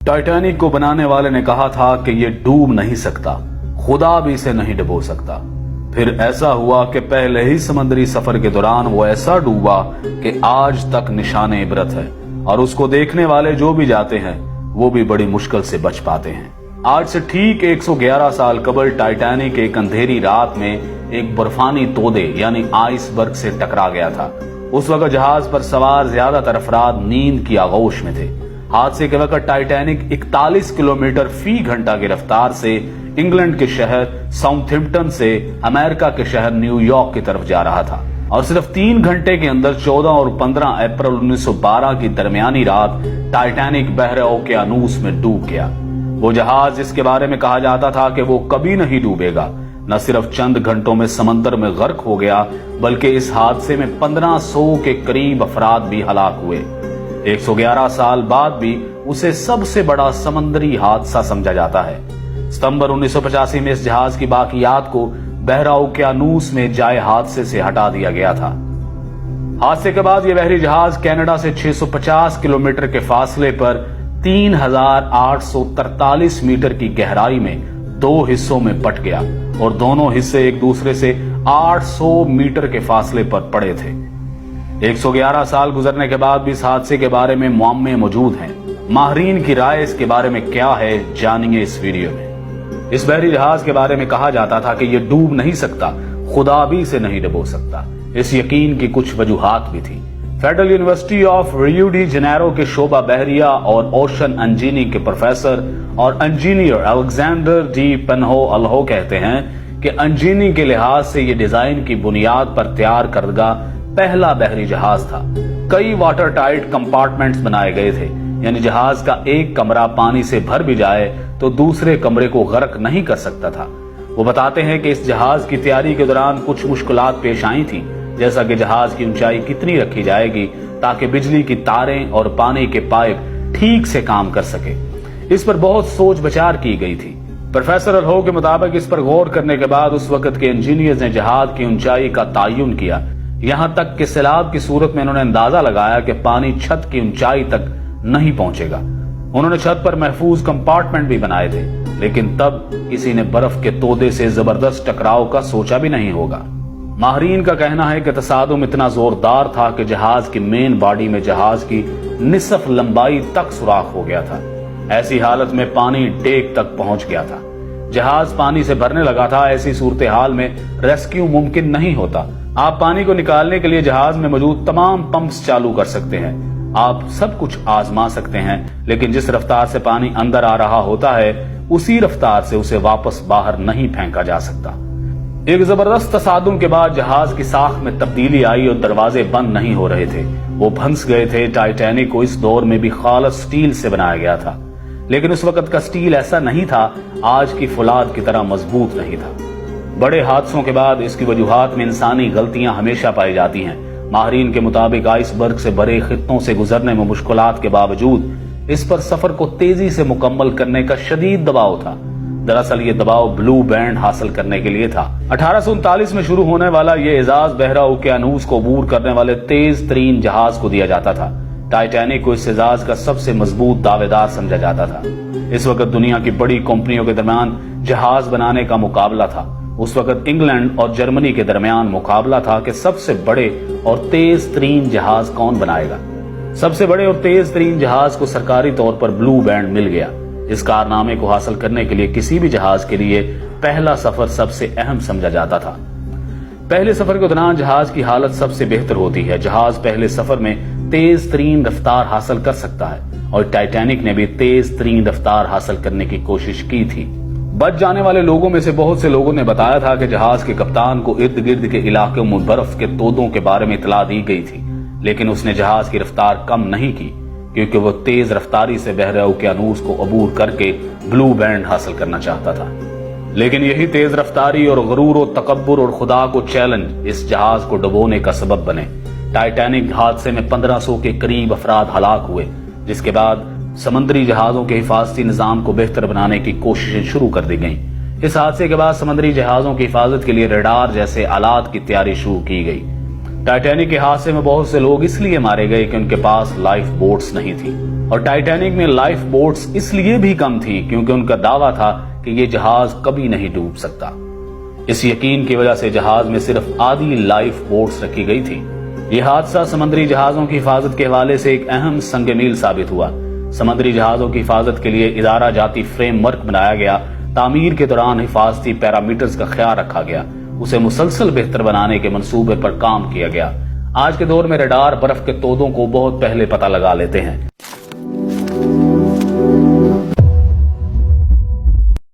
Titanic को बनाने वाले ने कहा था कि ये डूब नहीं सकता, खुदा भी इसे नहीं डुबो सकता। फिर ऐसा हुआ कि पहले ही समुद्री सफर के दौरान वो ऐसा डूबा कि आज तक निशाने इबरत है, और उसको देखने वाले जो भी जाते हैं वो भी बड़ी मुश्किल से बच पाते हैं। आज से ठीक 111 साल कबल टाइटैनिक एक अंधेरी रात में एक बर्फानी तोदे यानी आइसबर्ग से टकरा गया था। उस वक्त जहाज पर सवार ज्यादातर अफराद नींद की आगोश में थे। हादसे के वक्त टाइटैनिक 41 किलोमीटर फी घंटा की रफ्तार से इंग्लैंड के शहर साउथहैम्पटन से अमेरिका के शहर न्यूयॉर्क की तरफ जा रहा था, और सिर्फ 3 घंटे के अंदर 14 और 15 अप्रैल 1912 की दरमियानी रात टाइटैनिक बहरे ओकेयानूस में डूब गया। वो जहाज जिसके बारे में कहा जाता था कि वो कभी नहीं डूबेगा, न सिर्फ चंद घंटों में समंदर में गर्क हो गया, बल्कि इस हादसे में 1500 के करीब अफराद भी हलाक हुए। 111 साल बाद भी उसे सबसे बड़ा समंदरी हादसा समझा जाता है। सितंबर 1985 में इस जहाज की बाकियात को बहरा ओकेयानूस में जाए हादसे से हटा दिया गया था। हादसे के बाद यह बहरी जहाज कनाडा से 650 किलोमीटर के फासले पर 3843 मीटर की गहराई में 2 हिस्सों में बट गया, और दोनों हिस्से एक दूसरे से 800 मीटर के फासले पर पड़े थे। 111 साल गुजरने के बाद भी इस हादसे के बारे में मुअम्मे मौजूद हैं। माहिरीन की राय इसके बारे में क्या है, जानिए इस वीडियो में। इस बहरी जहाज के बारे में कहा जाता था कि यह डूब नहीं सकता, खुदा भी इसे नहीं डुबो सकता। इस यकीन की कुछ वजूहात भी थी। Federal university of Rio de Janeiro के शोबा बहरिया और ओशन इंजीनियरिंग के प्रोफेसर और इंजीनियर अलेक्जेंडर डी पेन्हो अल्हो कहते हैं कि इंजीनियरिंग के लिहाज से यह डिजाइन की बुनियाद पर तैयार करदा पहला बहरी जहाज था। कई वाटर टाइट कंपार्टमेंट्स बनाए गए थे, यानी जहाज का एक कमरा पानी से भर भी जाए तो दूसरे कमरे को गर्क नहीं कर सकता था। वो बताते हैं कि इस जहाज की तैयारी के दौरान कुछ मुश्किलात पेश आई थी, जैसा कि जहाज की ऊंचाई कितनी रखी जाएगी ताकि बिजली की तारें और पानी के पाइप ठीक से काम कर सके। इस पर बहुत सोच विचार की गई थी। प्रोफेसर अल्हो के मुताबिक इस पर गौर करने के बाद उस वक्त के इंजीनियर्स ने जहाज की ऊंचाई का तयन किया। यहां तक कि सैलाब की सूरत में उन्होंने अंदाजा लगाया कि पानी छत की ऊंचाई तक नहीं पहुंचेगा। उन्होंने छत पर महफूज कंपार्टमेंट भी बनाए थे, लेकिन तब किसी ने बर्फ के तोदे से जबरदस्त टकराव का सोचा भी नहीं होगा। माहिरीन का कहना है कि तसादुम इतना जोरदार था कि जहाज की मेन बॉडी में जहाज की निसफ लंबाई तक सुराख हो गया था। ऐसी हालत में पानी डेक तक पहुंच गया था। जहाज पानी से भरने लगा था। ऐसी सूरत हाल में रेस्क्यू मुमकिन नहीं होता। आप पानी को निकालने के लिए जहाज में मौजूद तमाम पंप्स चालू कर सकते हैं, आप सब कुछ आजमा सकते हैं, लेकिन जिस रफ्तार से पानी अंदर आ रहा होता है उसी रफ्तार से उसे वापस बाहर नहीं फेंका जा सकता। एक जबरदस्त तसादुम के बाद जहाज की साख में तब्दीली आई और दरवाजे बंद नहीं हो रहे थे, वो भंस गए थे। टाइटैनिक को इस दौर में भी खालस स्टील से बनाया गया था, लेकिन उस वक्त का स्टील ऐसा नहीं था, आज की फुलाद की तरह मजबूत नहीं था। बड़े हादसों के बाद इसकी वजूहात में इंसानी गलतियां हमेशा पाई जाती हैं। माहिरीन के मुताबिक आइसबर्ग से भरे खित्तों से गुजरने में मुश्किलात के बावजूद इस पर सफर को तेजी से मुकम्मल करने का शदीद दबाव था। दरअसल ये दबाव ब्लू बैंड हासिल करने के लिए था। 1839 में शुरू होने वाला ये एजाज बहरा ओकेयानूस को अबूर करने वाले तेज तरीन जहाज को दिया जाता था। टाइटैनिक को इस एजाज का सबसे मजबूत दावेदार समझा जाता था। इस वक्त दुनिया की बड़ी कंपनियों के दरमियान जहाज बनाने का मुकाबला था। उस वक्त इंग्लैंड और जर्मनी के दरमियान मुकाबला था कि सबसे बड़े और तेज तरीन जहाज कौन बनाएगा। सबसे बड़े और तेज तरीन जहाज को सरकारी तौर पर ब्लू बैंड मिल गया। इस कारनामे को हासिल करने के लिए किसी भी जहाज के लिए पहला सफर सबसे अहम समझा जाता था। पहले सफर के दौरान जहाज की हालत सबसे बेहतर होती है। जहाज पहले सफर में तेज तरीन रफ्तार हासिल कर सकता है, और टाइटैनिक ने भी तेज तरीन रफ्तार हासिल करने की कोशिश की थी। बच जाने वाले लोगों में से बहुत से लोगों ने बताया था कि जहाज के कप्तान को इर्द गिर्द के इलाके में बर्फ के तोदों के बारे में इतला दी गई थी, लेकिन उसने जहाज की रफ्तार कम नहीं की, क्योंकि वो तेज रफ्तारी से बहरे ओकेयानूस को अबूर करके ब्लू बैंड हासिल करना चाहता था। लेकिन यही तेज रफ्तारी और गरूर और तकब्बुर और खुदा को चैलेंज इस जहाज को डुबोने का सबब बने। टाइटैनिक हादसे में 1500 के करीब अफराद हलाक हुए, जिसके बाद समुद्री जहाजों के हिफाजती निजाम को बेहतर बनाने की कोशिशें शुरू कर दी गईं। इस हादसे के बाद समुद्री जहाजों की हिफाजत के लिए रडार जैसे आलात की तैयारी शुरू की गई। ٹائٹینک کے حادثے میں بہت سے لوگ اس لیے مارے گئے کہ ان کے پاس لائف بوٹس نہیں تھی، اور ٹائٹینک میں لائف بوٹس اس لیے بھی کم تھی کیونکہ ان کا دعویٰ تھا کہ یہ جہاز کبھی نہیں ڈوب سکتا۔ اس یقین کی وجہ سے جہاز میں صرف آدھی لائف بوٹس رکھی گئی تھی۔ یہ حادثہ سمندری جہازوں کی حفاظت کے حوالے سے ایک اہم سنگ میل ثابت ہوا۔ سمندری جہازوں کی حفاظت کے لیے ادارہ جاتی فریم ورک بنایا گیا، تعمیر کے دوران حفاظتی پیرامیٹرز کا خیال رکھا گیا، اسے مسلسل بہتر بنانے کے منصوبے پر کام کیا گیا۔ آج کے دور میں ریڈار برف کے تودوں کو بہت پہلے پتہ لگا لیتے ہیں۔